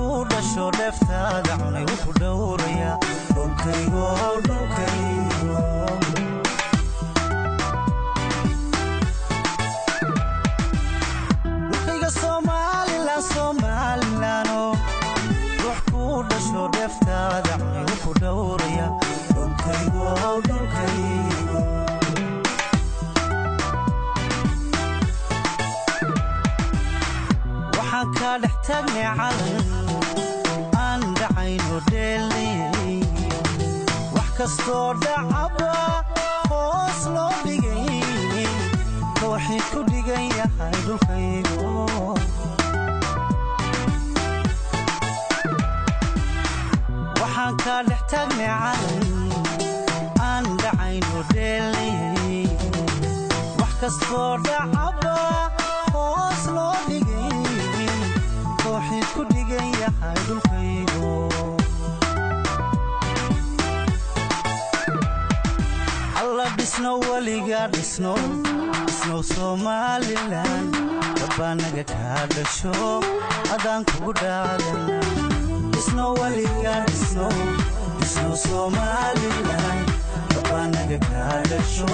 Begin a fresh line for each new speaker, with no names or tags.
ku dhasho dheeftaada cunay wuxuu dhowrayaa dhulkaygo dhulkayga Somaliland ruux ku dhasho dheeftaada cunay wuxuu dhowrayaa dhulkaygo waxaan ka dhex tagnay calan aan dhacayno dheelay wax kastoo dhacaba hoos loo dhigay ruuxii ku dhigan yahay dhulkaygo waxaan ka dhex tagnay calan aan dhacayno dheelay wax kastoo dhacaba hoos loo dhigay ruuxii ku dhigan yahay dhulkaygo alla dhisno weliga dhisno Somaliland dabanaga ka dhasho adaan kugu dhaadana dhisno weliga dhisno Somaliland dabanaga ka dhasho